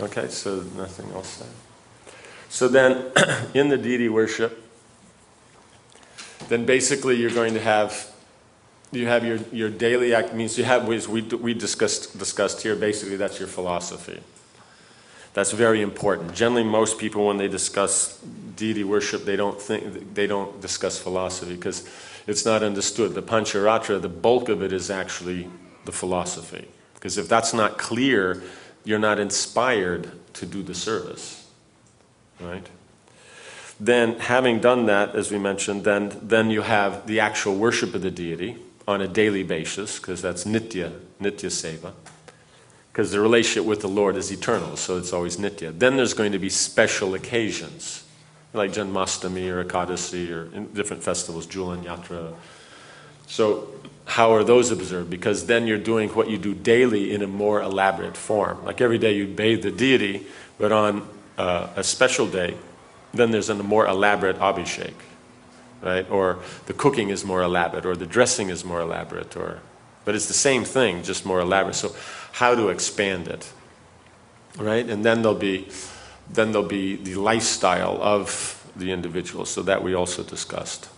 Okay, so nothing else there. So then, in the deity worship, then basically you're going to have, you have your daily act, means you have, we discussed here, basically that's your philosophy. That's very important. Generally, most people, when they discuss deity worship, they don't discuss philosophy because it's not understood. The Pancharatra, the bulk of it is actually the philosophy. Because if that's not clear, you're not inspired to do the service, right? Then, having done that, as we mentioned, then you have the actual worship of the deity on a daily basis, because that's nitya seva. Because the relationship with the Lord is eternal, so it's always nitya. Then there's going to be special occasions, like Janmashtami or Ekadasi or in different festivals, Julan Yatra. So how are those observed? Because then you're doing what you do daily in a more elaborate form. Like every day you bathe the deity, but on a special day, then there's a more elaborate abhishek, right? Or the cooking is more elaborate, or the dressing is more elaborate, but it's the same thing, just more elaborate. So how to expand it, right? And then there'll be the lifestyle of the individual. So that we also discussed.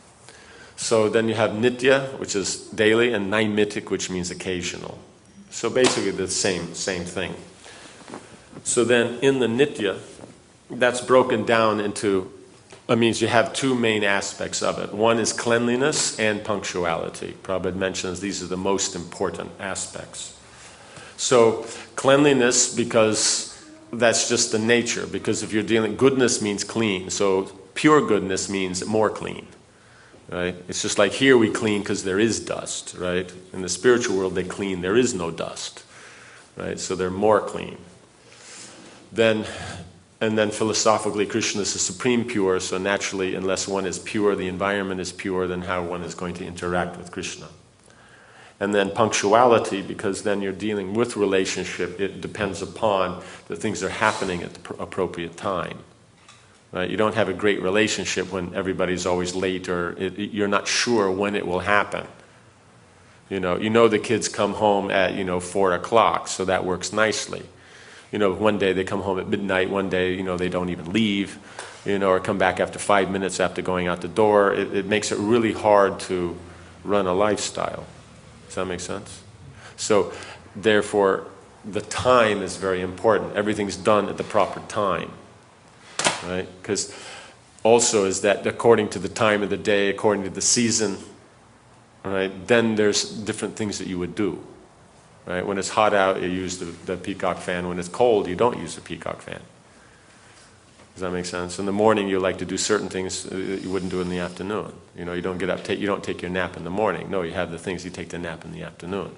So then you have nitya, which is daily, and naimitic, which means occasional. So basically the same thing. So then in the nitya, that's broken down into, it means you have two main aspects of it. One is cleanliness and punctuality. Prabhupada mentions these are the most important aspects. So cleanliness, because that's just the nature, because if you're dealing, goodness means clean, so pure goodness means more clean, right? It's just like here we clean because there is dust, right? In the spiritual world they clean, there is no dust, right? So they're more clean. And then philosophically, Krishna is the supreme pure, so naturally, unless one is pure, the environment is pure, then how one is going to interact with Krishna. And then punctuality, because then you're dealing with relationship, it depends upon the things that are happening at the appropriate time. Right? You don't have a great relationship when everybody's always late, or you're not sure when it will happen. You know the kids come home at 4 o'clock, so that works nicely. One day they come home at midnight, one day, they don't even leave, or come back after 5 minutes after going out the door. It makes it really hard to run a lifestyle. Does that make sense? So, therefore, the time is very important. Everything's done at the proper time, right? Because also is that according to the time of the day, according to the season, right, then there's different things that you would do. Right? When it's hot out, you use the peacock fan. When it's cold, you don't use the peacock fan. Does that make sense? In the morning, you like to do certain things that you wouldn't do in the afternoon. You don't get up, you don't take your nap in the morning. No, you have the things, you take the nap in the afternoon.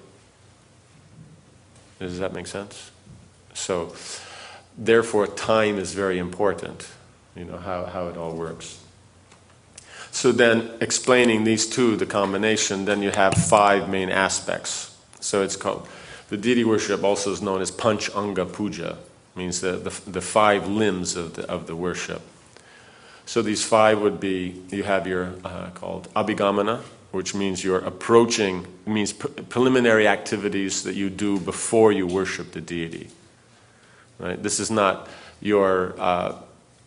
Does that make sense? So, therefore, time is very important. How it all works. So then, explaining these two, the combination, then you have 5 main aspects. So it's called, the deity worship also is known as Panch Anga Puja, means the 5 limbs of the worship. So these 5 would be, you have your called Abhigamana, which means you're approaching, means preliminary activities that you do before you worship the deity. Right? This is not your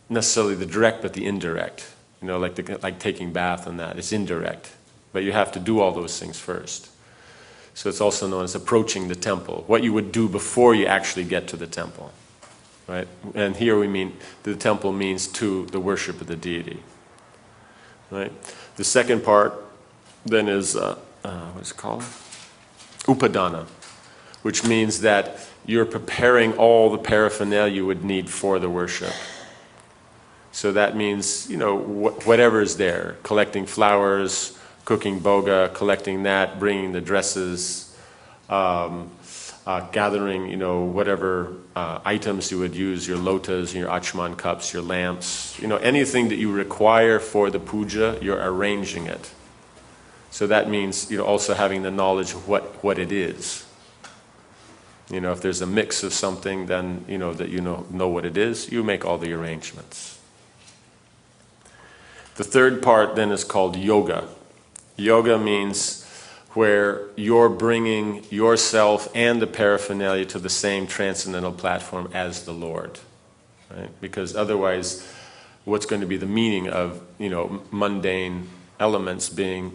necessarily the direct, but the indirect. Like taking bath and that. It's indirect, but you have to do all those things first. So it's also known as approaching the temple, what you would do before you actually get to the temple, right? And here we mean, the temple means to the worship of the deity, right? The second part then is, what's it called? Upadana, which means that you're preparing all the paraphernalia you would need for the worship. So that means, whatever is there, collecting flowers, cooking boga, collecting that, bringing the dresses, gathering, whatever items you would use, your lotas, your achman cups, your lamps, anything that you require for the puja, you're arranging it. So that means, also having the knowledge of what it is. If there's a mix of something, then, that know what it is, you make all the arrangements. The third part then is called yoga. Yoga means where you're bringing yourself and the paraphernalia to the same transcendental platform as the Lord, right? Because otherwise, what's going to be the meaning of, mundane elements being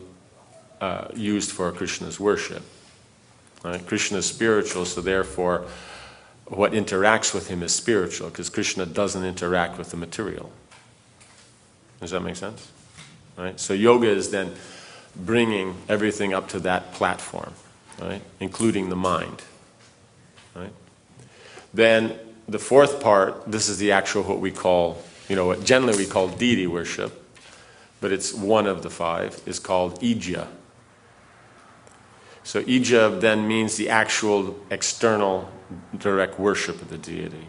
used for Krishna's worship? Right? Krishna is spiritual, so therefore, what interacts with him is spiritual, because Krishna doesn't interact with the material. Does that make sense? Right? So yoga is then bringing everything up to that platform, right? Including the mind. Right? Then the fourth part, this is the actual what we call, what generally we call deity worship, but it's one of the five, is called ija. So ija then means the actual external direct worship of the deity,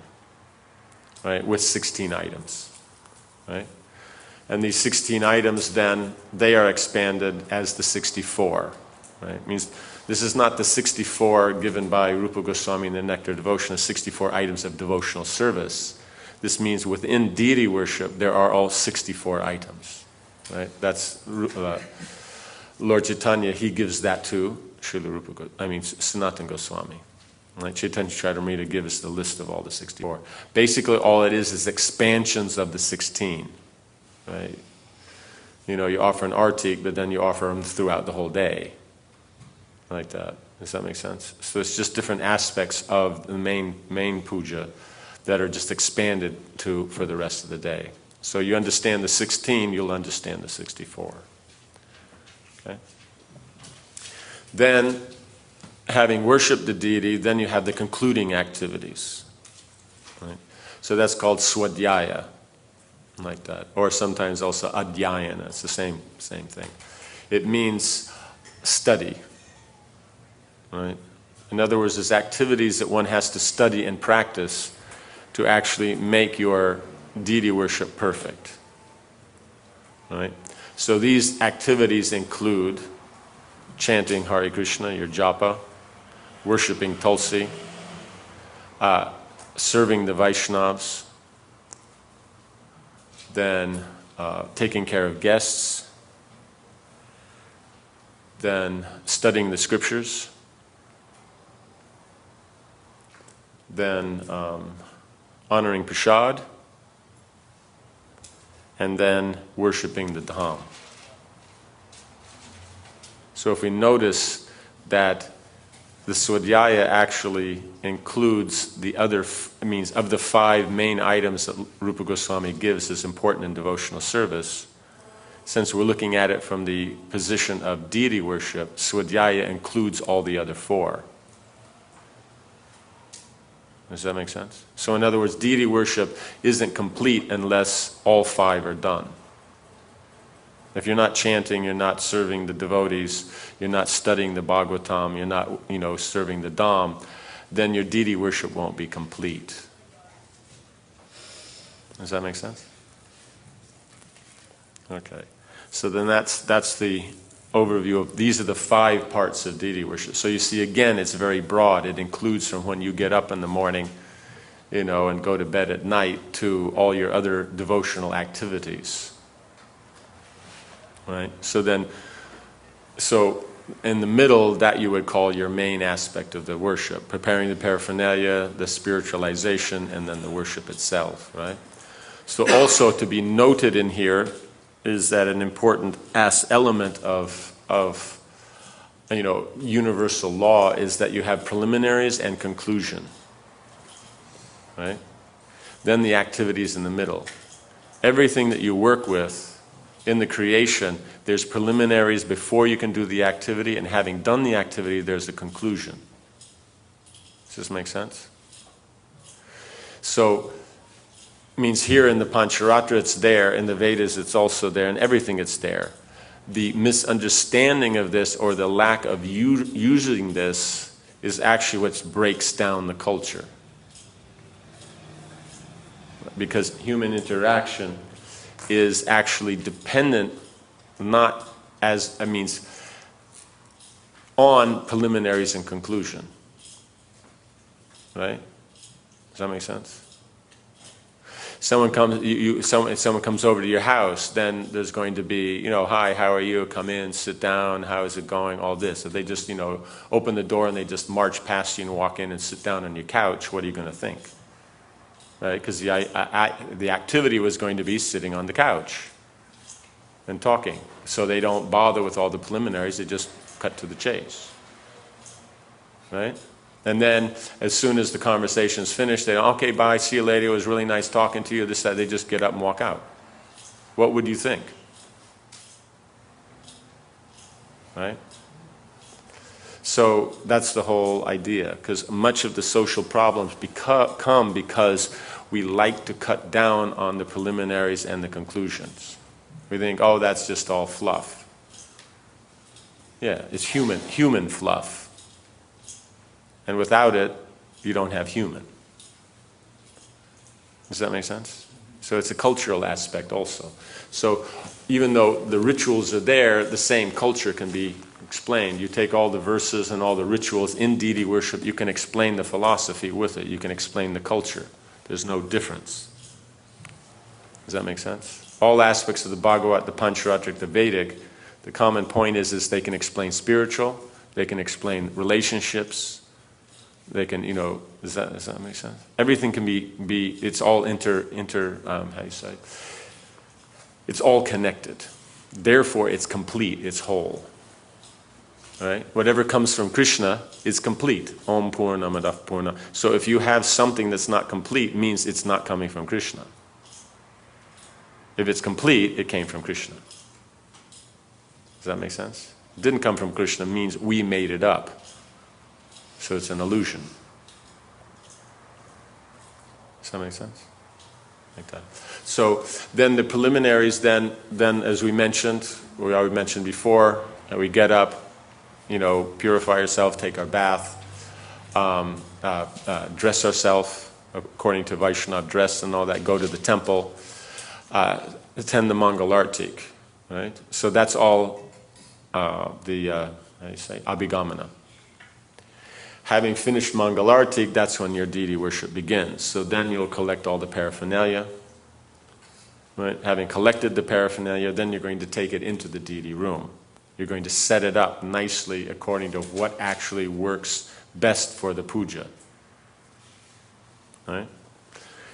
right? With 16 items, right? And these 16 items then, they are expanded as the 64, right? It means this is not the 64 given by Rupa Goswami in the Nectar Devotion, the 64 items of devotional service. This means within deity worship, there are all 64 items, right? That's Lord Chaitanya, he gives that to Sanatana Goswami. Right? Chaitanya Charitamrita gives the list of all the 64. Basically, all it is expansions of the 16. Right? You offer an artik, but then you offer them throughout the whole day. Like that. Does that make sense? So it's just different aspects of the main puja that are just expanded for the rest of the day. So you understand the 16, you'll understand the 64. Okay? Then, having worshipped the deity, then you have the concluding activities. Right? So that's called swadhyaya, like that. Or sometimes also adhyayana, it's the same thing. It means study. Right? In other words, there's activities that one has to study and practice to actually make your deity worship perfect. Right? So these activities include chanting Hare Krishna, your japa, worshipping Tulsi, serving the Vaishnavas, then taking care of guests, then studying the scriptures, then honoring prasad, and then worshipping the dham. So if we notice that the swadhyaya actually includes the other, of the 5 main items that Rupa Goswami gives as important in devotional service, since we're looking at it from the position of deity worship, swadhyaya includes all the other 4. Does that make sense? So in other words, deity worship isn't complete unless all 5 are done. If you're not chanting, you're not serving the devotees, you're not studying the Bhagavatam, you're not, serving the Dham, then your deity worship won't be complete. Does that make sense? Okay. So then that's the overview of, these are the 5 parts of deity worship. So you see, again, it's very broad. It includes from when you get up in the morning, and go to bed at night, to all your other devotional activities. Right? So in the middle, that you would call your main aspect of the worship, preparing the paraphernalia, the spiritualization, and then the worship itself, right? So also to be noted in here is that an important element of universal law is that you have preliminaries and conclusion, right? Then the activities in the middle. Everything that you work with in the creation, there's preliminaries before you can do the activity, and having done the activity, there's a conclusion. Does this make sense? So, means here in the Pancharatra it's there, in the Vedas it's also there, and everything it's there. The misunderstanding of this, or the lack of using this, is actually what breaks down the culture. Because human interaction is actually dependent, not as, on preliminaries and conclusion. Right? Does that make sense? Someone comes over to your house, then there's going to be, hi, how are you? Come in, sit down, how is it going? All this. If they just, open the door and they just march past you and walk in and sit down on your couch, what are you going to think? Right? Because the activity was going to be sitting on the couch and talking. So they don't bother with all the preliminaries, they just cut to the chase. Right? And then, as soon as the conversation's finished, they go, okay, bye, see you later, it was really nice talking to you, this, that, they just get up and walk out. What would you think? Right? So, that's the whole idea, because much of the social problems come because we like to cut down on the preliminaries and the conclusions. We think, oh, that's just all fluff. Yeah, it's human fluff. And without it, you don't have human. Does that make sense? So it's a cultural aspect also. So even though the rituals are there, the same culture can be explained. You take all the verses and all the rituals in deity worship, you can explain the philosophy with it. You can explain the culture. There's no difference. Does that make sense? All aspects of the Bhagavat, the Pancharatric, the Vedic, the common point is they can explain spiritual, they can explain relationships, they can, does that make sense? Everything can be it's all how do you say? It's all connected. Therefore, it's complete, it's whole. Right? Whatever comes from Krishna is complete. Om Purna Madav Purna. So if you have something that's not complete, it means it's not coming from Krishna. If it's complete, it came from Krishna. Does that make sense? It didn't come from Krishna means we made it up. So it's an illusion. Does that make sense? Like that. So then the preliminaries, then as we already mentioned before, we get up, purify ourselves, take our bath, dress ourselves according to Vaishnava dress and all that, go to the temple, attend the Mangalartik, right? So that's all Abhigamana. Having finished Mangalartik, that's when your deity worship begins. So then you'll collect all the paraphernalia. Right? Having collected the paraphernalia, then you're going to take it into the deity room. You're going to set it up nicely according to what actually works best for the puja. Right?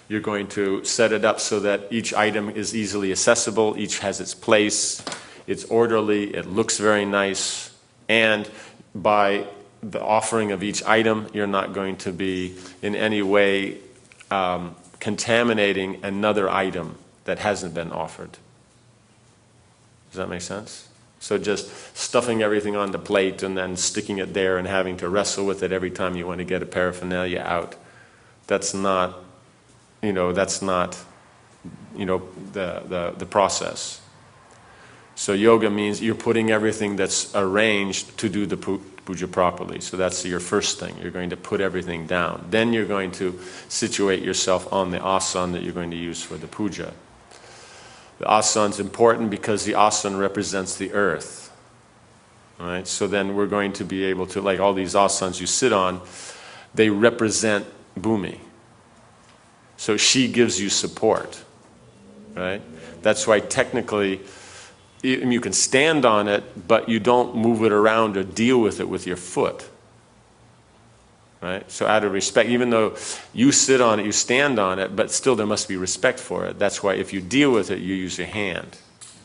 You're going to set it up so that each item is easily accessible, each has its place, it's orderly, it looks very nice, and by the offering of each item, you're not going to be in any way contaminating another item that hasn't been offered. Does that make sense? So just stuffing everything on the plate and then sticking it there and having to wrestle with it every time you want to get a paraphernalia out, that's not the process. So yoga means you're putting everything that's arranged to do the puja properly. So that's your first thing. You're going to put everything down. Then you're going to situate yourself on the asana that you're going to use for the puja. The asana is important because the asana represents the earth. Right? So then we're going to be able to, like all these asanas you sit on, they represent Bhumi. So she gives you support. Right? That's why technically you can stand on it, but you don't move it around or deal with it with your foot. Right? So out of respect, even though you sit on it, you stand on it, but still there must be respect for it. That's why if you deal with it, you use your hand.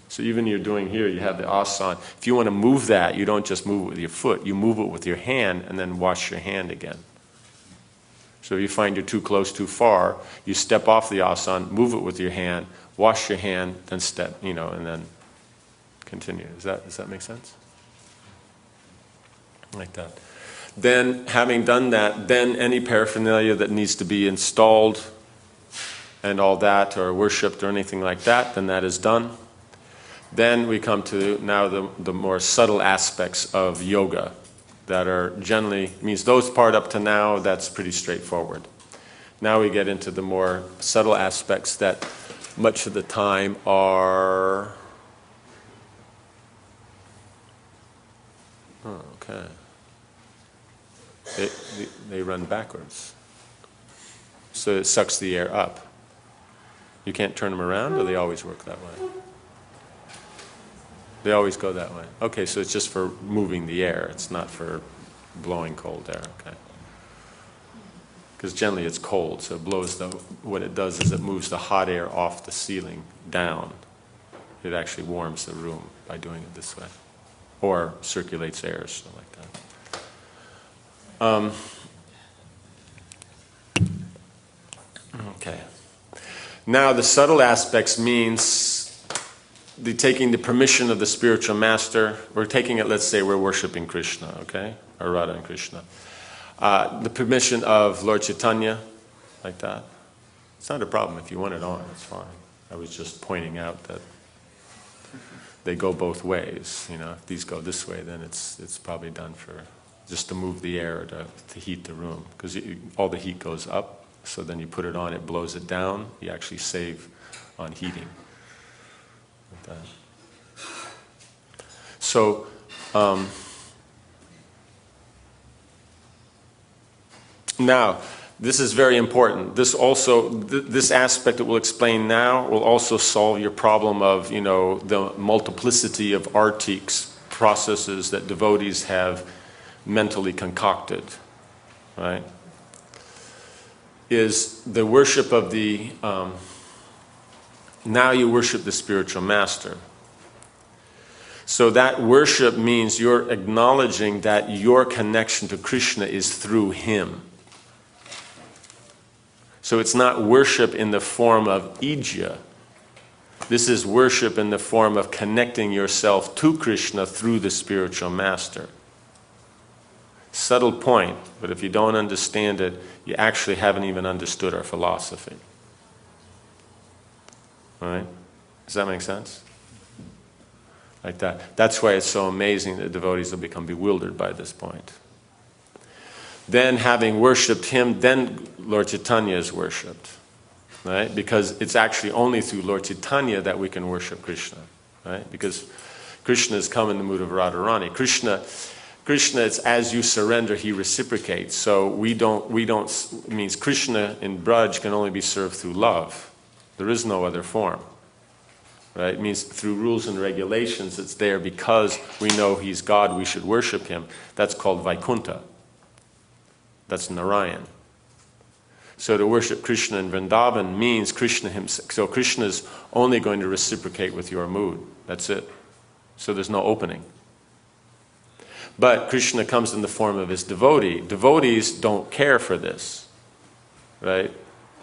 So even you're doing here, you have the asana. If you want to move that, you don't just move it with your foot, you move it with your hand and then wash your hand again. So if you find you're too close, too far, you step off the asana, move it with your hand, wash your hand, then step, and then continue. Does that make sense? Like that. Then, having done that, then any paraphernalia that needs to be installed and all that, or worshipped or anything like that, then that is done. Then we come to now the more subtle aspects of yoga that are generally, means those part up to now, that's pretty straightforward. Now we get into the more subtle aspects that much of the time are... Oh, okay. They run backwards. So it sucks the air up. You can't turn them around, or they always work that way? They always go that way. Okay, so it's just for moving the air. It's not for blowing cold air, okay? Because generally it's cold, so it blows what it does is it moves the hot air off the ceiling down. It actually warms the room by doing it this way. Or circulates air, or something like that. Okay. Now the subtle aspects means taking the permission of the spiritual master. We're taking it, let's say we're worshiping Krishna, okay? Or Radha and Krishna. The permission of Lord Chaitanya, like that. It's not a problem if you want it on, it's fine. I was just pointing out that they go both ways. You know, if these go this way, then it's probably done for just to move the air to heat the room, because all the heat goes up. So then you put it on, it blows it down. You actually save on heating. Like that. So. Now, this is very important. This also, this aspect that we'll explain now will also solve your problem of, you know, the multiplicity of artiques, processes that devotees have mentally concocted, right? Is the worship of the, now you worship the spiritual master. So that worship means you're acknowledging that your connection to Krishna is through him. So it's not worship in the form of ijja. This is worship in the form of connecting yourself to Krishna through the spiritual master. Subtle point, but if you don't understand it, you actually haven't even understood our philosophy. All right? Does that make sense? Like that. That's why it's so amazing that devotees will become bewildered by this point. Then having worshipped him, then Lord Chaitanya is worshipped. Right? Because it's actually only through Lord Chaitanya that we can worship Krishna. Right? Because Krishna has come in the mood of Radharani. Krishna, it's as you surrender, he reciprocates. So it means Krishna in Braj can only be served through love. There is no other form. Right? It means through rules and regulations, it's there because we know he's God, we should worship him. That's called Vaikuntha. That's Narayan. So to worship Krishna in Vrindavan means Krishna himself. So Krishna is only going to reciprocate with your mood. That's it. So there's no opening. But Krishna comes in the form of his devotee. Devotees don't care for this. Right?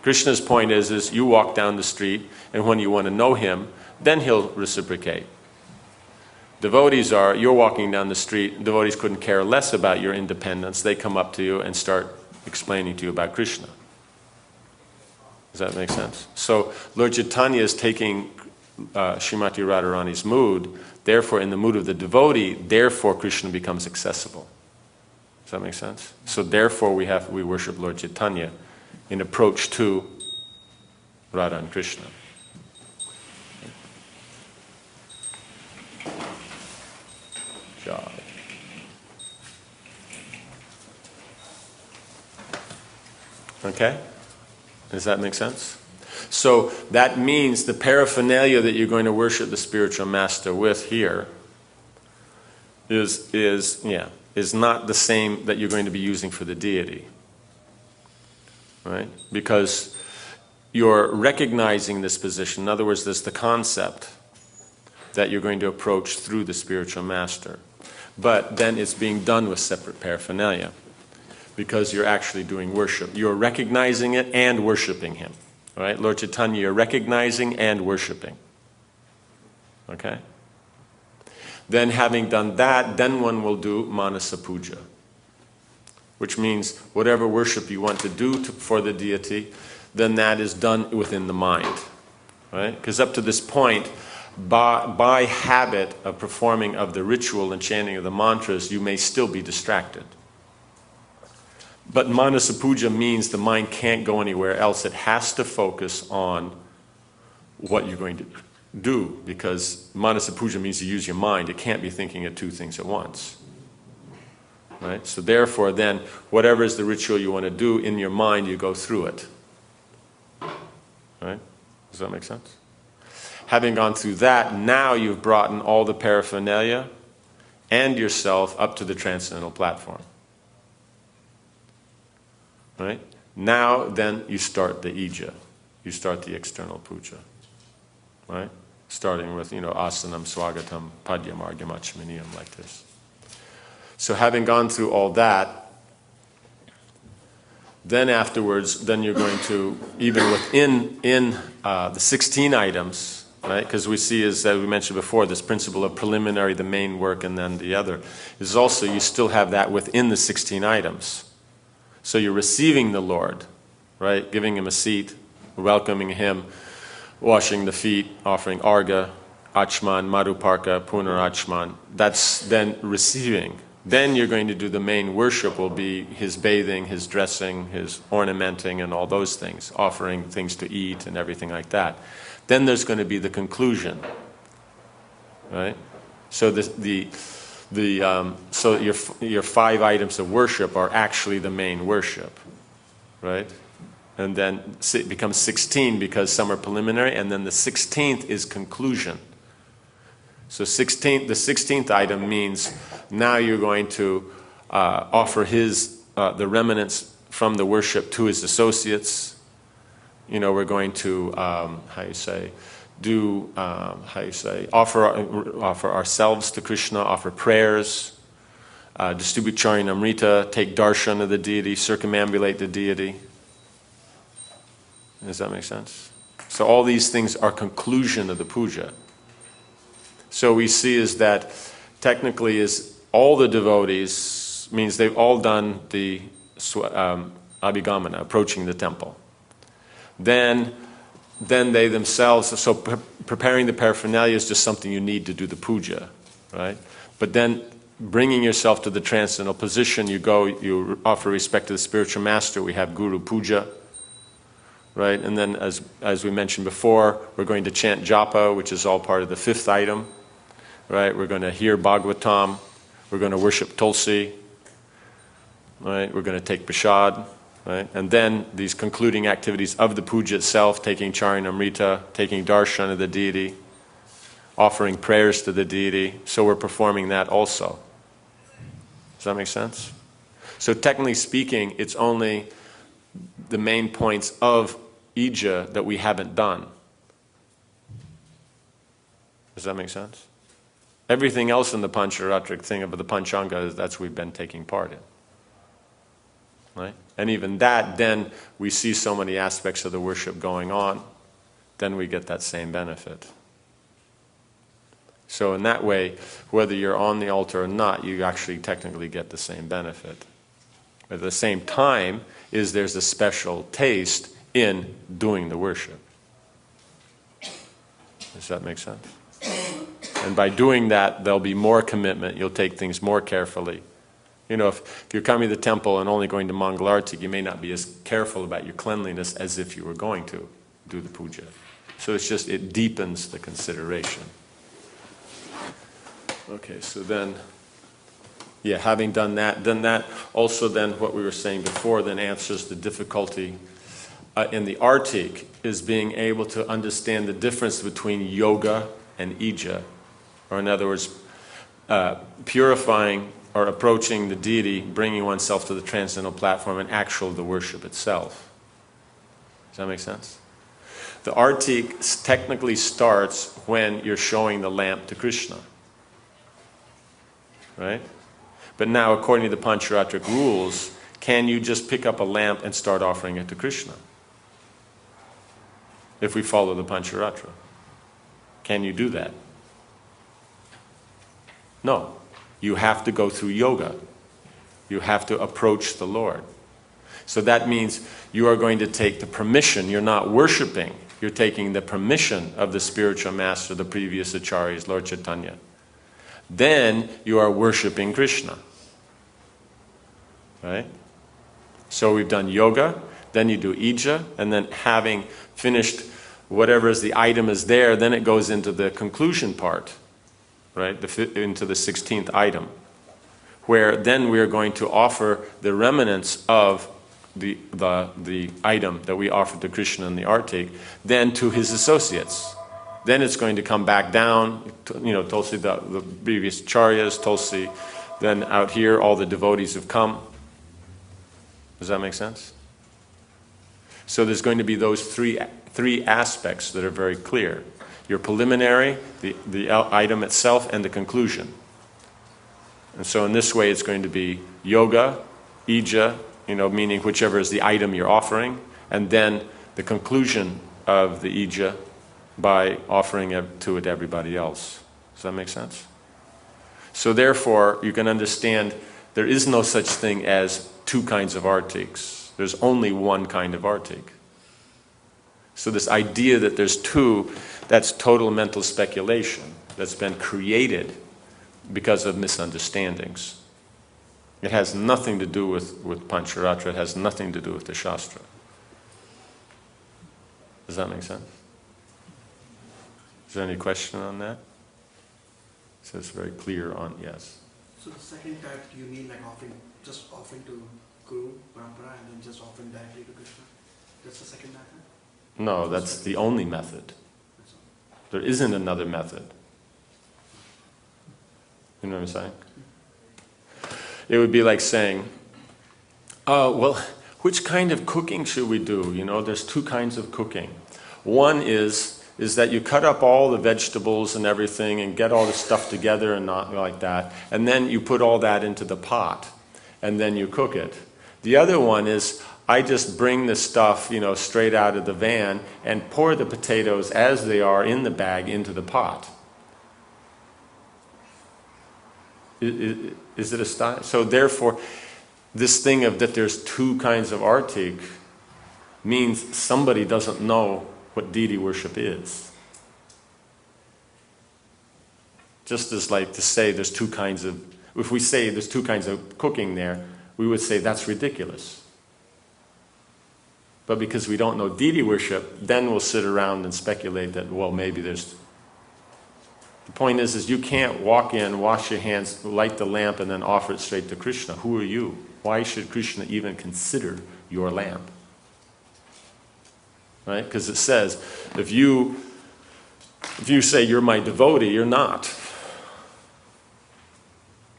Krishna's point is you walk down the street, and when you want to know him, then he'll reciprocate. Devotees you're walking down the street, devotees couldn't care less about your independence. They come up to you and start explaining to you about Krishna. Does that make sense? So Lord Chaitanya is taking Srimati Radharani's mood, therefore in the mood of the devotee, therefore Krishna becomes accessible. Does that make sense? So therefore we worship Lord Chaitanya in approach to Radha and Krishna. Job. Okay? Does that make sense? So that means the paraphernalia that you're going to worship the spiritual master with here is not the same that you're going to be using for the deity. Right? Because you're recognizing this position. In other words, there's the concept that you're going to approach through the spiritual master. But then it's being done with separate paraphernalia because you're actually doing worship. You're recognizing it and worshiping him. All right? Lord Chaitanya, you're recognizing and worshiping. Okay? Then having done that, then one will do Manasa Puja, which means whatever worship you want to do for the deity, then that is done within the mind. Right? Because up to this point, by habit of performing of the ritual and chanting of the mantras, you may still be distracted. But Manasa Puja means the mind can't go anywhere else. It has to focus on what you're going to do, because Manasa Puja means you use your mind. It can't be thinking of two things at once. Right? So therefore then, whatever is the ritual you want to do in your mind, you go through it. Right? Does that make sense? Having gone through that, now you've brought in all the paraphernalia and yourself up to the transcendental platform. Right? Now, then, you start the ija. You start the external puja. Right? Starting with, asanam, swagatam, padyam, argyam, achmaniyam, like this. So having gone through all that, then afterwards, then you're going to, even within the 16 items, right? Because we see, as we mentioned before, this principle of preliminary, the main work, and then the other, is also you still have that within the 16 items. So you're receiving the Lord, right? Giving him a seat, welcoming him, washing the feet, offering arga, achman, maruparka, punarachman. That's then receiving. Then you're going to do the main worship, will be his bathing, his dressing, his ornamenting, and all those things, offering things to eat and everything like that. Then there's going to be the conclusion, right? So so your 5 items of worship are actually the main worship, right? And then it becomes 16 because some are preliminary, and then the 16th is conclusion. So the 16th item means now you're going to offer the remnants from the worship to his associates. We're going to, offer ourselves to Krishna, offer prayers, distribute charinamrita, take darshan of the deity, circumambulate the deity. Does that make sense? So all these things are conclusion of the puja. So we see is that technically is all the devotees, means they've all done the abhigamana, approaching the temple. Then they themselves, so preparing the paraphernalia is just something you need to do the puja, right? But then bringing yourself to the transcendental position, you offer respect to the spiritual master, we have guru puja, right? And then as we mentioned before, we're going to chant japa, which is all part of the 5th item, right? We're going to hear Bhagavatam, we're going to worship Tulsi, right? We're going to take prasad, right? And then these concluding activities of the puja itself, taking charinamrita, taking darshan of the deity, offering prayers to the deity. So we're performing that also. Does that make sense? So technically speaking, it's only the main points of ija that we haven't done. Does that make sense? Everything else in the Pancharatric thing of the Panchanga, that's we've been taking part in. Right? And even that, then we see so many aspects of the worship going on, then we get that same benefit. So in that way, whether you're on the altar or not, you actually technically get the same benefit. But at the same time, there's a special taste in doing the worship. Does that make sense? And by doing that, there'll be more commitment. You'll take things more carefully. If you're coming to the temple and only going to Mangalarti, you may not be as careful about your cleanliness as if you were going to do the puja. So it deepens the consideration. Okay, so then, having done that, then that also then what we were saying before then answers the difficulty in the artik is being able to understand the difference between yoga and ija, or in other words, purifying or approaching the deity, bringing oneself to the transcendental platform, and the worship itself. Does that make sense? The artik technically starts when you're showing the lamp to Krishna. Right? But now, according to the Pancharatric rules, can you just pick up a lamp and start offering it to Krishna? If we follow the Pancharatra. Can you do that? No. You have to go through yoga. You have to approach the Lord. So that means you are going to take the permission. You're not worshiping. You're taking the permission of the spiritual master, the previous acharyas, Lord Chaitanya. Then you are worshiping Krishna. Right? So we've done yoga, then you do ija, and then having finished whatever is the item is there, then it goes into the conclusion part, right? Into the 16th item, where then we are going to offer the remnants of the item that we offer to Krishna in the artik, then to his associates. Then it's going to come back down, Tulsi, the previous Charyas, Tulsi, then out here all the devotees have come. Does that make sense? So there's going to be those three aspects that are very clear. Your preliminary, the item itself, and the conclusion. And so in this way it's going to be yoga, ija, meaning whichever is the item you're offering, and then the conclusion of the ija by offering it to everybody else. Does that make sense? So therefore, you can understand there is no such thing as two kinds of artiks. There's only one kind of artik. So this idea that there's two, that's total mental speculation that's been created because of misunderstandings. It has nothing to do with Pancharatra. It has nothing to do with the Shastra. Does that make sense? Is there any question on that? So it's very clear on yes. So the second type, you mean like offering to Guru, Parampara, and then just offering directly to Krishna? That's the second method? No, that's the only method. There isn't another method. You know what I'm saying? It would be like saying, well, which kind of cooking should we do? There's two kinds of cooking. One is that you cut up all the vegetables and everything and get all the stuff together and not like that, and then you put all that into the pot, and then you cook it. The other one is, I just bring the stuff, straight out of the van and pour the potatoes as they are in the bag into the pot. Is it a style? So therefore, this thing of that there's two kinds of artik means somebody doesn't know what deity worship is. Just as like to say there's two kinds of, if we say there's two kinds of cooking there, we would say that's ridiculous. But because we don't know deity worship, then we'll sit around and speculate that, well, maybe there's... The point is you can't walk in, wash your hands, light the lamp, and then offer it straight to Krishna. Who are you? Why should Krishna even consider your lamp? Right? Because it says, if you say you're my devotee, you're not.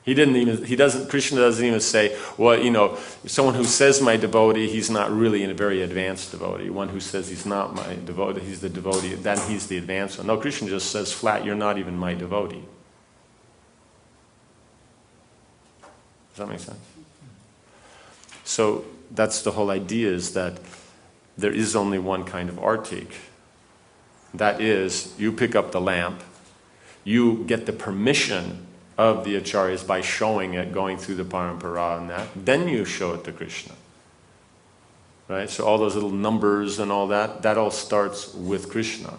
Krishna doesn't even say, well, someone who says my devotee, he's not really a very advanced devotee. One who says he's not my devotee, he's the devotee, then he's the advanced one. No, Krishna just says flat, you're not even my devotee. Does that make sense? So that's the whole idea, is that there is only one kind of artik. That is, you pick up the lamp, you get the permission of the acharyas by showing it, going through the parampara and that, then you show it to Krishna. Right? So all those little numbers and all that all starts with Krishna.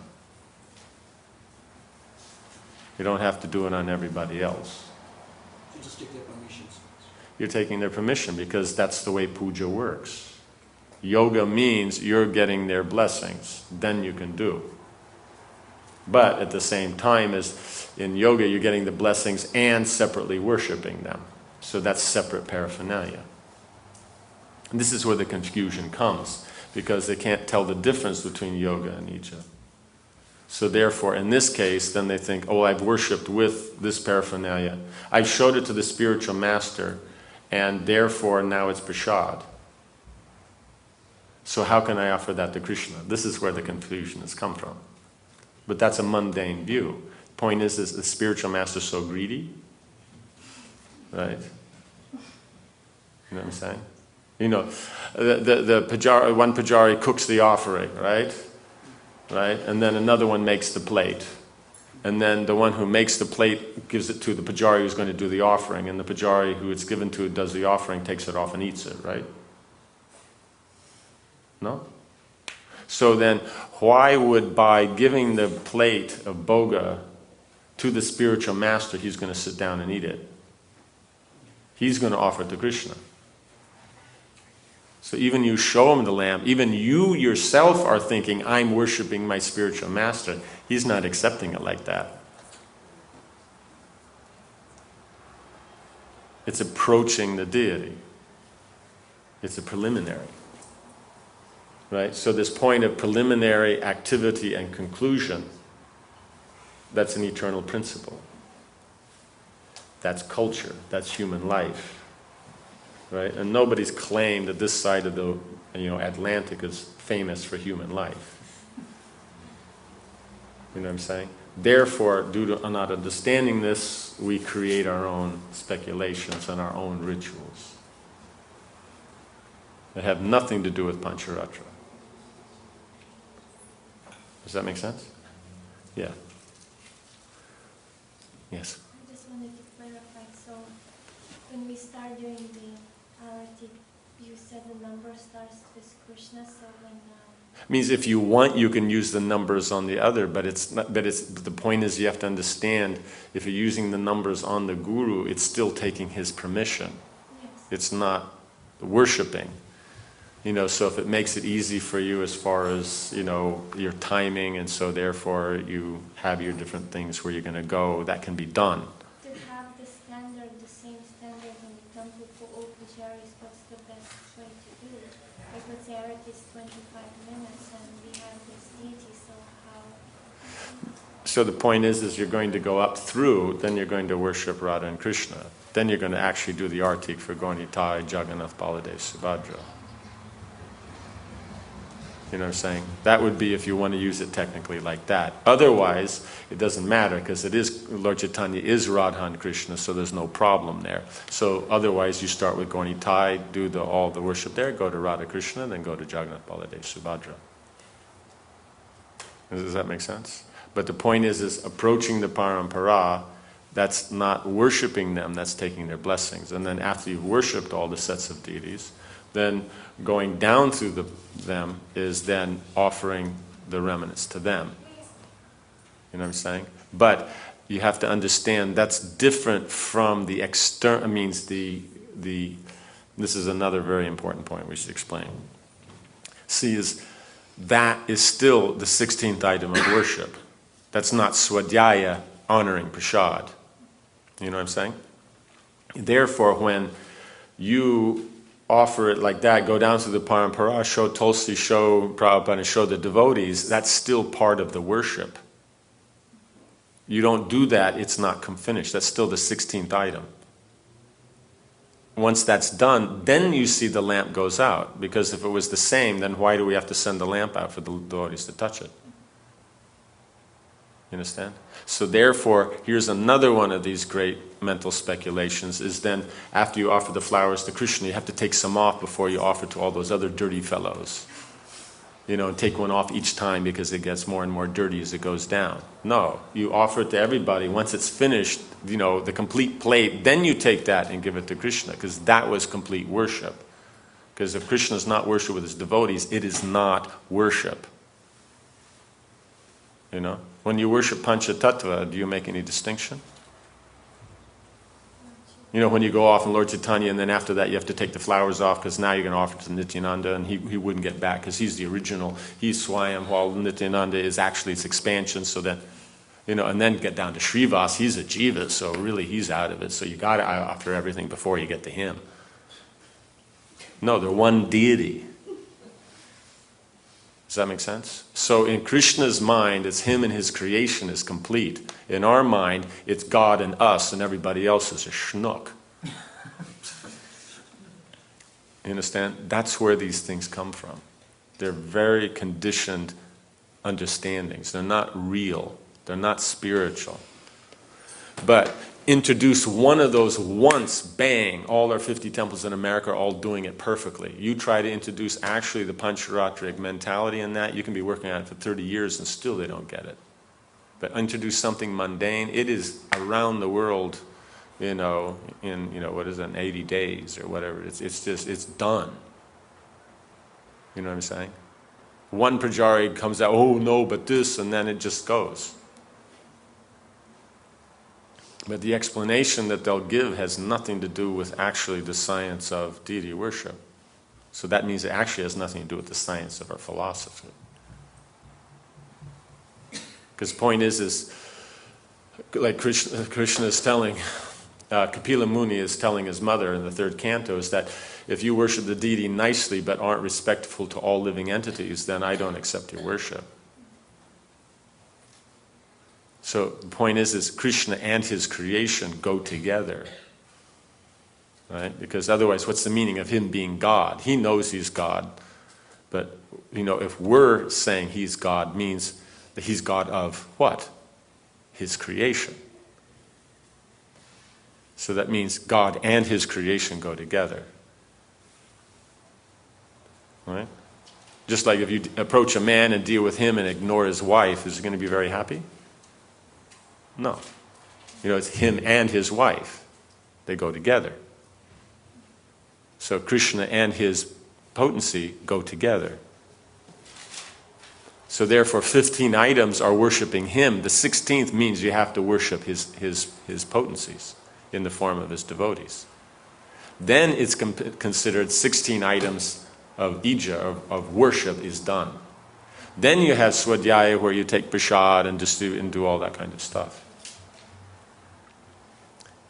You don't have to do it on everybody else. You just take their permissions. You're taking their permission because that's the way puja works. Yoga means you're getting their blessings, then you can do. But at the same time as in yoga, you're getting the blessings and separately worshiping them. So that's separate paraphernalia. And this is where the confusion comes, because they can't tell the difference between yoga and ija. So therefore, in this case, then they think, oh, I've worshipped with this paraphernalia. I've showed it to the spiritual master, and therefore now it's prasad. So how can I offer that to Krishna? This is where the confusion has come from. But that's a mundane view. The point is the spiritual master so greedy? Right? You know what I'm saying? The pujari, one pujari cooks the offering, right? Right? And then another one makes the plate. And then the one who makes the plate gives it to the pujari who's going to do the offering, and the pujari who it's given to does the offering, takes it off and eats it, right? No? So then, why would by giving the plate of bhoga to the spiritual master, he's going to sit down and eat it? He's going to offer it to Krishna. So even you show him the lamp, even you yourself are thinking, I'm worshipping my spiritual master. He's not accepting it like that. It's approaching the deity. It's a preliminary. right? So this point of preliminary activity and conclusion, that's an eternal principle. That's culture, that's human life, right? And nobody's claimed that this side of the Atlantic is famous for human life. You know what I'm saying? Therefore, due to not understanding this, we create our own speculations and our own rituals that have nothing to do with Pancharatra. Does that make sense? Yeah. Yes. I just wanted to clarify. So, when we start doing the arati, you said the number starts with Krishna. So when means if you want, you can use the numbers on the other, but it's not. But the point is, you have to understand, if you're using the numbers on the guru, it's still taking his permission. yes. It's not worshiping. So if it makes it easy for you as far as, your timing, and so therefore you have your different things where you're going to go, that can be done. To have the same standard in the temple for all pujaris, what's the best way to do it? Like let's say arati is 25 minutes and we have this deity, so how? So the point is you're going to go up through, then you're going to worship Radha and Krishna. Then you're going to actually do the artik for Gaunitai, Jagannath, Baladev, Subhadra. You know what I'm saying? That would be if you want to use it technically like that. Otherwise, it doesn't matter, because it is, Lord Chaitanya is Radha and Krishna, so there's no problem there. So otherwise, you start with Gaunitai, do all the worship there, go to Radha Krishna, then go to Jagannath, Baladev, Subhadra. Does that make sense? But the point is approaching the parampara, that's not worshiping them, that's taking their blessings. And then after you've worshipped all the sets of deities, then going down through them is then offering the remnants to them. You know what I'm saying? But you have to understand that's different from the external. This is another very important point we should explain. See, that is still the 16th item of worship. That's not swadhyaya, honoring prasad. You know what I'm saying? Therefore, when you offer it like that, go down to the parampara, show Tulsi, show Prabhupada, and show the devotees, that's still part of the worship. You don't do that, it's not finished. That's still the 16th item. Once that's done, then you see the lamp goes out. Because if it was the same, then why do we have to send the lamp out for the devotees to touch it? You understand? So therefore, here's another one of these great mental speculations, is then after you offer the flowers to Krishna, you have to take some off before you offer to all those other dirty fellows. And take one off each time, because it gets more and more dirty as it goes down. No, you offer it to everybody. Once it's finished, the complete plate, then you take that and give it to Krishna, because that was complete worship. Because if Krishna is not worshipped with his devotees, it is not worship. When you worship Panchatattva, do you make any distinction? When you go off in Lord Chaitanya, and then after that you have to take the flowers off, because now you're going to offer it to Nityananda, and he wouldn't get back, because he's the original. He's Swayam, while Nityananda is actually its expansion, so that, and then get down to Srivas, he's a jiva, so really he's out of it. So you got to offer everything before you get to him. No, they're one deity. Does that make sense? So in Krishna's mind, it's him and his creation is complete. In our mind, it's God and us, and everybody else is a schnook. You understand? That's where these things come from. They're very conditioned understandings. They're not real. They're not spiritual. But introduce one of those once, bang, all our 50 temples in America are all doing it perfectly. You try to introduce actually the Pancharatric mentality in that, you can be working on it for 30 years and still they don't get it. But introduce something mundane, it is around the world, in what is it, 80 days or whatever. It's done. You know what I'm saying? One pujari comes out, oh no, but this, and then it just goes. But the explanation that they'll give has nothing to do with actually the science of deity worship. So that means it actually has nothing to do with the science of our philosophy. Because the point is like Krishna is telling Kapila Muni is telling his mother in the third canto is that if you worship the deity nicely but aren't respectful to all living entities, then I don't accept your worship. So the point is Krishna and his creation go together. Right? Because otherwise, what's the meaning of him being God? He knows he's God. But, if we're saying he's God, means that he's God of what? His creation. So that means God and his creation go together. Right? Just like if you approach a man and deal with him and ignore his wife, is he going to be very happy? No. It's him and his wife. They go together. So Krishna and his potency go together. So therefore 15 items are worshiping him. The 16th means you have to worship his potencies in the form of his devotees. Then it's considered 16 items of ija, of worship, is done. Then you have swadhyaya, where you take prasad and do all that kind of stuff.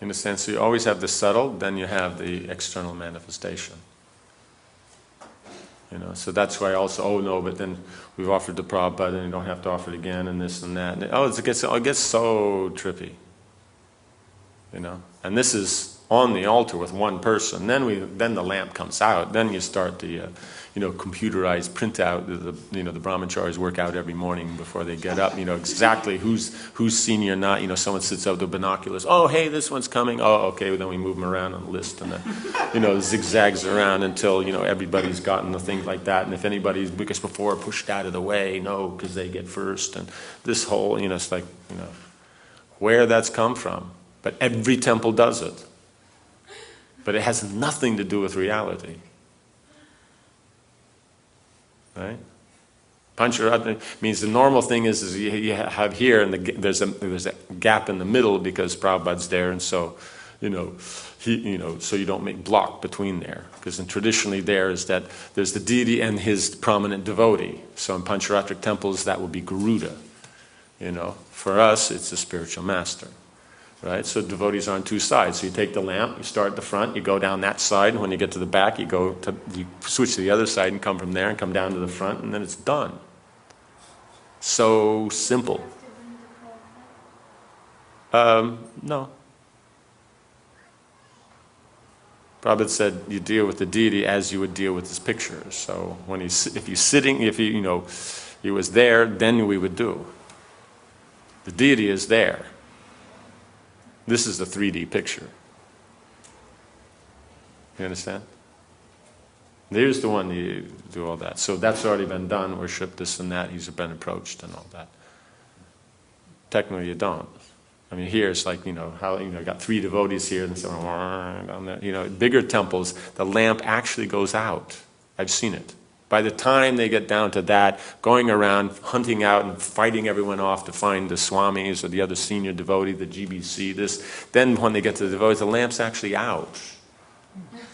In a sense, so you always have the subtle, then you have the external manifestation. So that's why also, but then we've offered the Prabhupada and you don't have to offer it again and this and that. And it gets so trippy. And this is on the altar with one person. Then the lamp comes out. Then you start the computerized printout. The brahmacharis work out every morning before they get up. Exactly who's senior, not. Someone sits out with the binoculars. Oh, hey, this one's coming. Oh, okay. Well, then we move them around on the list, and then zigzags around until everybody's gotten the thing like that. And if anybody's because before pushed out of the way, no, because they get first. And this whole it's like where that's come from. But every temple does it. But it has nothing to do with reality. Right? Pancharatna means the normal thing is you have here, and there's a gap in the middle because Prabhupada's there, and so so you don't make block between there. Because traditionally there is that there's the deity and his prominent devotee. So in Pancharatric temples that would be Garuda. For us it's the spiritual master. Right? So devotees are on two sides. So you take the lamp, you start at the front, you go down that side, and when you get to the back, you switch to the other side and come from there and come down to the front, and then it's done. So simple. No. Prabhupada said you deal with the deity as you would deal with his pictures. So if he was there, then we would do. The deity is there. This is the 3D picture. You understand? There's the one you do all that. So that's already been done, worship this and that, he's been approached and all that. Technically you don't. Here it's like, how got 3 devotees here and so down there. Bigger temples, the lamp actually goes out. I've seen it. By the time they get down to that, going around, hunting out and fighting everyone off to find the Swamis or the other senior devotee, the GBC, then when they get to the devotees, the lamp's actually out.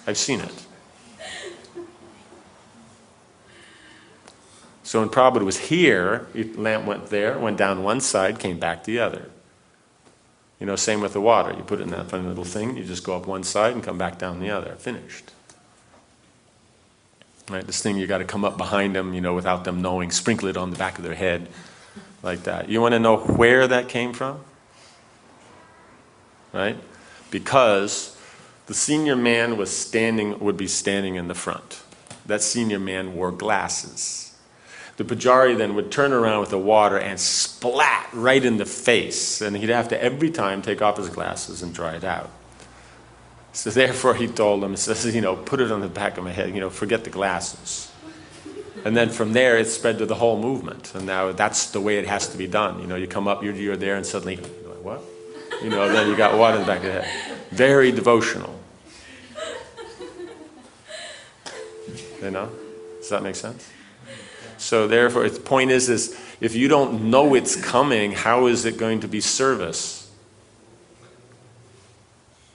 I've seen it. So when Prabhupada was here, the lamp went there, went down one side, came back the other. Same with the water. You put it in that funny little thing, you just go up one side and come back down the other. Finished. Right, this thing you got to come up behind them, without them knowing, sprinkle it on the back of their head, like that. You want to know where that came from? Right? Because the senior man would be standing in the front. That senior man wore glasses. The pujari then would turn around with the water and splat right in the face, and he'd have to every time take off his glasses and dry it out. So therefore he told them, put it on the back of my head, forget the glasses. And then from there it spread to the whole movement. And now that's the way it has to be done. You come up, you're there, and suddenly, you're like, what? Then you got water in the back of the head. Very devotional. Does that make sense? So therefore, the point is if you don't know it's coming, how is it going to be service?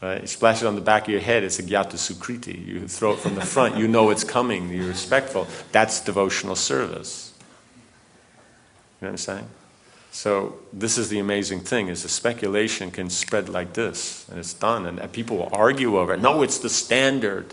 Right? You splash it on the back of your head, it's a gyata sukriti. You throw it from the front, you know it's coming, you're respectful. That's devotional service. You know what I'm saying? So this is the amazing thing, is the speculation can spread like this, and it's done, and people will argue over it. No, it's the standard,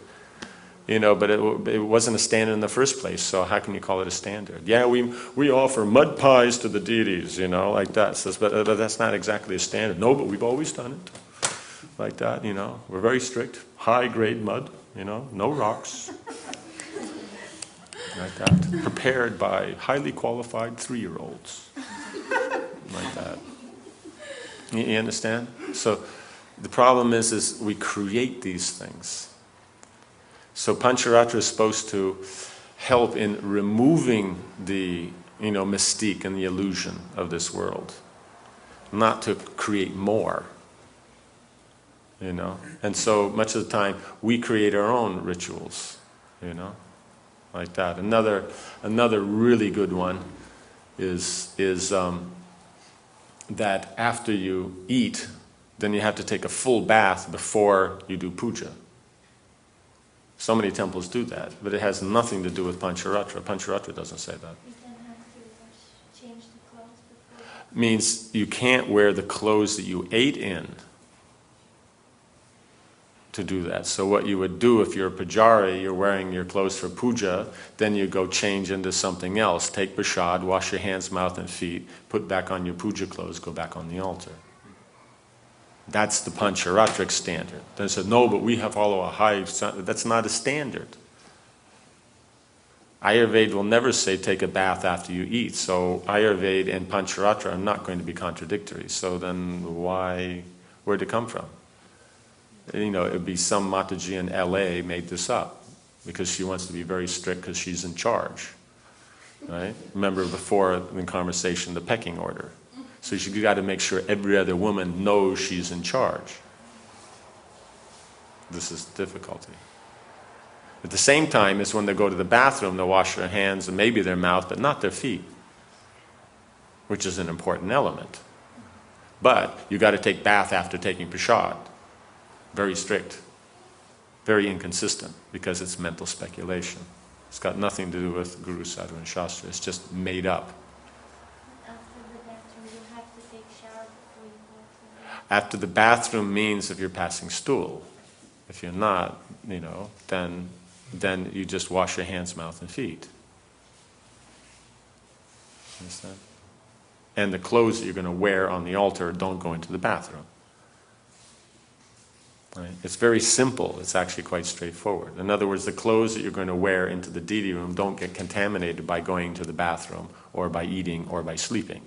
but it wasn't a standard in the first place, so how can you call it a standard? Yeah, we offer mud pies to the deities, like that. So, but that's not exactly a standard. No, but we've always done it like that, We're very strict, high-grade mud, no rocks. Like that, prepared by highly qualified 3-year-olds. Like that. You understand? So the problem is we create these things. So Pancharatra is supposed to help in removing the mystique and the illusion of this world, not to create more. And so much of the time we create our own rituals, like that. Another really good one is that after you eat, then you have to take a full bath before you do puja. So many temples do that, but it has nothing to do with Pancharatra. Pancharatra doesn't say that. You don't have to change the clothes before. Means you can't wear the clothes that you ate in to do that. So what you would do if you're a pujari, you're wearing your clothes for puja, then you go change into something else. Take prasad, wash your hands, mouth, and feet, put back on your puja clothes, go back on the altar. That's the Pancharatric standard. Then said, no, but we have follow a high standard. That's not a standard. Ayurveda will never say take a bath after you eat. So Ayurveda and Pancharatra are not going to be contradictory. So then where'd it come from? It would be some Mataji in LA made this up because she wants to be very strict because she's in charge, right? Remember before in conversation, the pecking order. So you got to make sure every other woman knows she's in charge. This is the difficulty. At the same time is when they go to the bathroom, they'll wash their hands and maybe their mouth, but not their feet, which is an important element. But you got to take bath after taking prasad. Very strict, very inconsistent, because it's mental speculation. It's got nothing to do with Guru, Sadhu, and Shastra. It's just made up. After the bathroom, you have to take shower before you go to the... After the bathroom means if you're passing stool. If you're not, then you just wash your hands, mouth, and feet. Understand? And the clothes that you're going to wear on the altar don't go into the bathroom. Right? It's very simple. It's actually quite straightforward. In other words, the clothes that you're going to wear into the deity room don't get contaminated by going to the bathroom or by eating or by sleeping.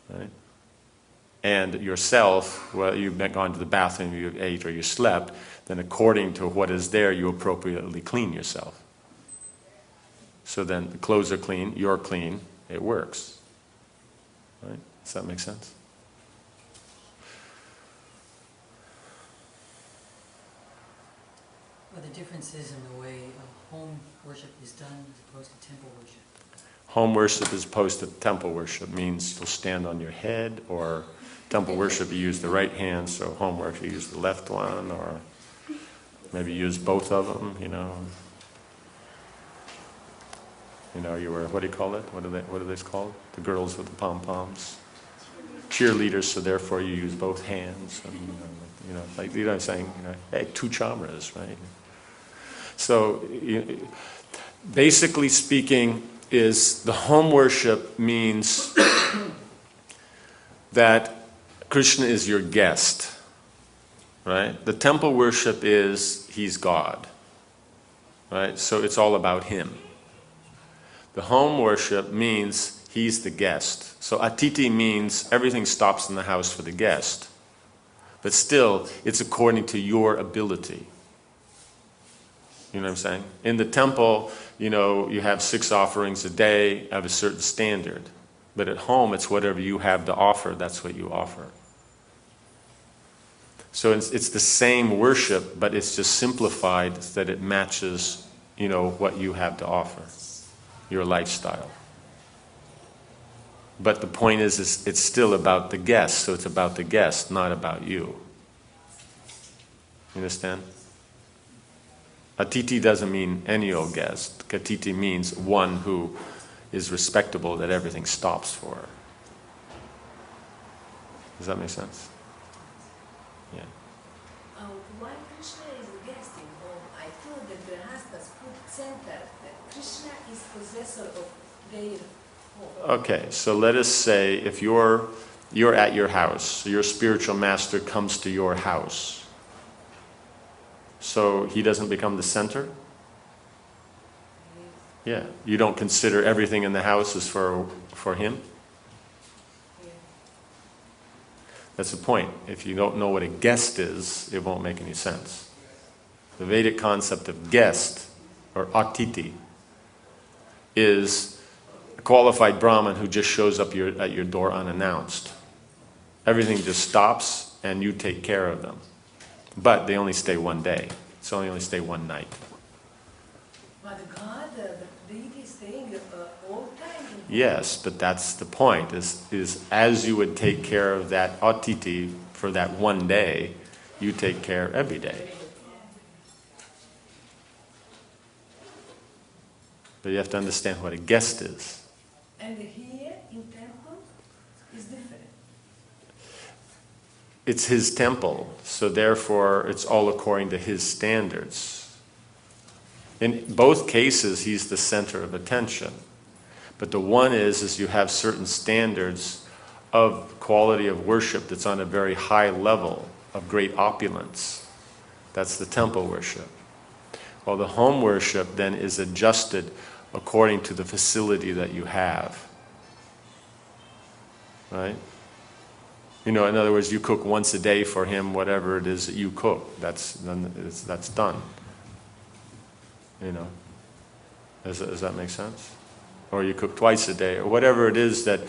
Right? And yourself, well, you've gone to the bathroom, you ate or you slept, then according to what is there, you appropriately clean yourself. So then the clothes are clean, you're clean, it works. Right? Does that make sense? Well, the difference is in the way home worship is done as opposed to temple worship. Home worship as opposed to temple worship means you'll stand on your head, or temple worship you use the right hand, so home worship you use the left one, or maybe use both of them, you were, what do you call it? What are they called? The girls with the pom-poms. Cheerleaders, so therefore you use both hands. And, what I'm saying? Hey, 2 chamras, right? So, basically speaking, is the home worship means that Krishna is your guest, right? The temple worship is he's God, right? So it's all about him. The home worship means he's the guest. So atiti means everything stops in the house for the guest. But still, it's according to your ability. You know what I'm saying? In the temple, you have 6 offerings a day of a certain standard. But at home, it's whatever you have to offer, that's what you offer. So it's the same worship, but it's just simplified that it matches, what you have to offer, your lifestyle. But the point is it's still about the guest, so it's about the guest, not about you. You understand? Atiti doesn't mean any old guest. Katiti means one who is respectable that everything stops for her. Does that make sense? Yeah. While Krishna is a guest in home, I feel that Grihasthas put center that Krishna is possessor of their home. Okay, so let us say if you're at your house, your spiritual master comes to your house. So he doesn't become the center? Yeah. You don't consider everything in the house as for him? Yeah. That's the point. If you don't know what a guest is, it won't make any sense. The Vedic concept of guest, or atiti, is a qualified Brahmin who just shows up at your door unannounced. Everything just stops and you take care of them. But they only stay one day. So they only stay one night. But God, the deity is staying all time. Yes, but that's the point, is as you would take care of that atiti for that one day, you take care every day. But you have to understand what a guest is. And here in temple is different. It's his temple, so therefore it's all according to his standards. In both cases, he's the center of attention. But the one is you have certain standards of quality of worship that's on a very high level of great opulence. That's the temple worship. While the home worship then is adjusted according to the facility that you have. Right? You know, in other words, you cook once a day for him, whatever it is that you cook. That's done. You know, does that make sense? Or you cook twice a day, or whatever it is that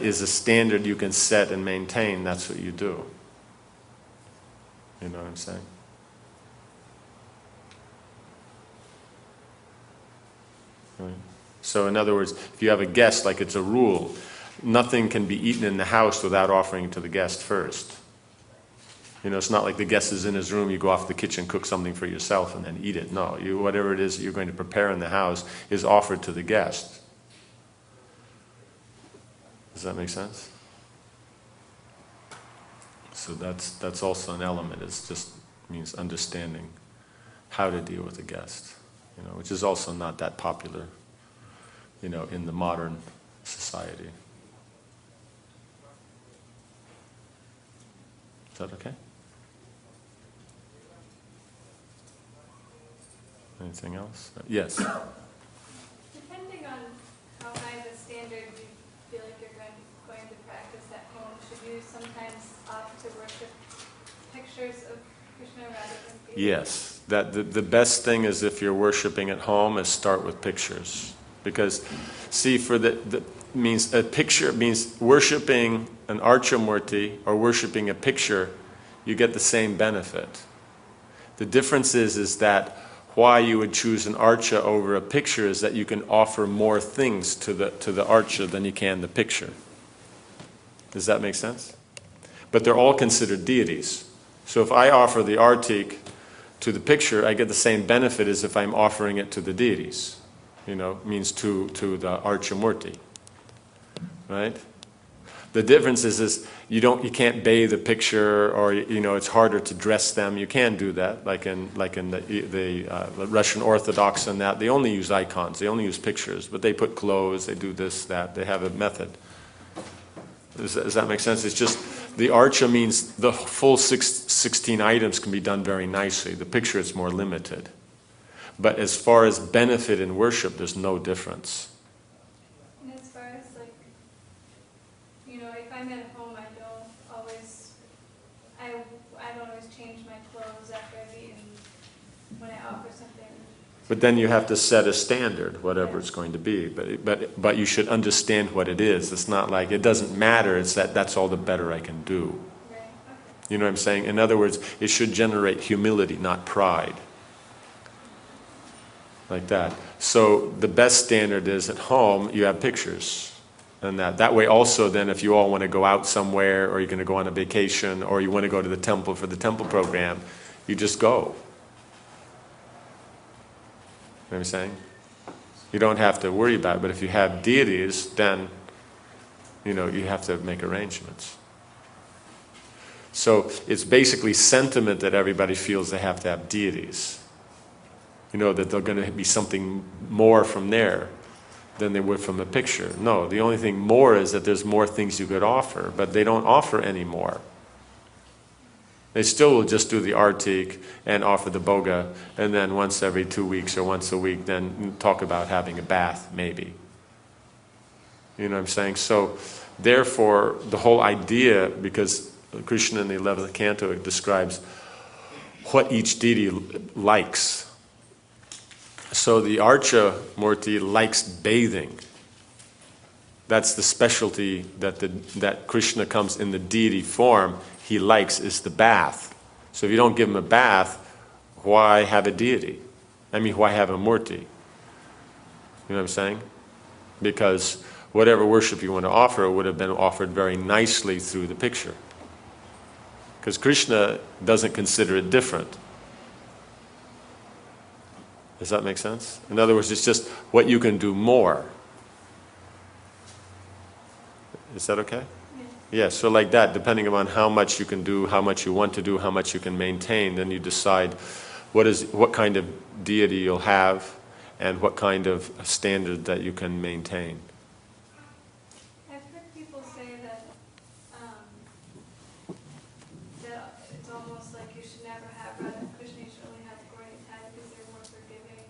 is a standard you can set and maintain. That's what you do. You know what I'm saying? Right. So, in other words, if you have a guest, like it's a rule. Nothing can be eaten in the house without offering it to the guest first. You know, it's not like the guest is in his room, you go off to the kitchen, cook something for yourself, and then eat it. No, whatever it is that you're going to prepare in the house is offered to the guest. Does that make sense? So that's also an element. It just means understanding how to deal with a guest, you know, which is also not that popular, you know, in the modern society. Is that okay? Anything else? Yes? Depending on how high the standard you feel like you're going to practice at home, should you sometimes opt to worship pictures of Krishna rather than people? Yes. The best thing is if you're worshiping at home is start with pictures. Because, see, for means a picture means worshiping an archamurti or worshiping a picture, you get the same benefit. The difference is that why you would choose an archa over a picture is that you can offer more things to the archa than you can the picture. Does that make sense? But they're all considered deities. So if I offer the artik to the picture, I get the same benefit as if I'm offering it to the deities. You know, means to the archamurti. Right? The difference is you can't bathe the picture, or you know, it's harder to dress them. You can do that, like in the Russian Orthodox and that they only use icons, they only use pictures, but they put clothes, they do this, that, they have a method. Does that make sense? It's just the archa means the full 16 items can be done very nicely. The picture is more limited, but as far as benefit in worship, there's no difference. If I'm at home, I don't always change my clothes after I've eaten when I offer something. But then you have to set a standard, whatever it's going to be. But you should understand what it is. It's not like it doesn't matter. It's that's all the better I can do. Right. Okay. You know what I'm saying? In other words, it should generate humility, not pride. Like that. So the best standard is at home, you have pictures. And that way also then if you all want to go out somewhere, or you're going to go on a vacation, or you want to go to the temple for the temple program, you just go. You know what I'm saying? You don't have to worry about it. But if you have deities, then, you have to make arrangements. So it's basically sentiment that everybody feels they have to have deities. That they're going to be something more from there than they would from a picture. No, the only thing more is that there's more things you could offer, but they don't offer any more. They still will just do the artik and offer the boga, and then once every 2 weeks or once a week, then talk about having a bath, maybe. You know what I'm saying? So, therefore, the whole idea, because Krishna in the 11th canto describes what each deity likes. So the Archa Murti likes bathing. That's the specialty that Krishna comes in the deity form. He likes is the bath. So if you don't give him a bath, why have a deity? Why have a Murti? You know what I'm saying? Because whatever worship you want to offer would have been offered very nicely through the picture. Because Krishna doesn't consider it different. Does that make sense? In other words, it's just what you can do more. Is that okay? Yeah, so like that, depending upon how much you can do, how much you want to do, how much you can maintain, then you decide what kind of deity you'll have and what kind of standard that you can maintain. I've heard people say that that it's almost like you should never have Radha Krishna, you should only have Deity because they're more forgiving.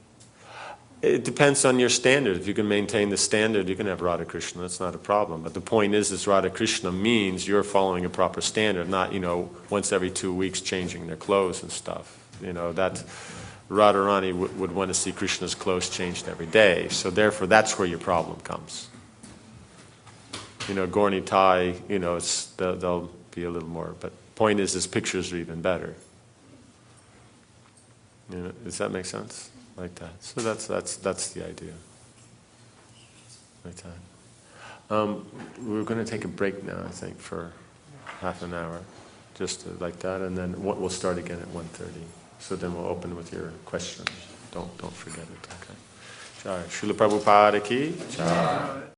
It depends on your standard. If you can maintain the standard, you can have Radha Krishna. That's not a problem. But the point is Radha Krishna means you're following a proper standard, not, once every 2 weeks changing their clothes and stuff. That Radharani would want to see Krishna's clothes changed every day. So therefore, that's where your problem comes. Gaur Thai, they'll be a little more. But point is, his pictures are even better. Does that make sense? Like that. So that's the idea. Like that. We're going to take a break now, I think, for half an hour, just like that, and then we'll start again at 1:30. So then we'll open with your questions. Don't forget it. Okay. Jai. Srila Prabhupada ki. Jai.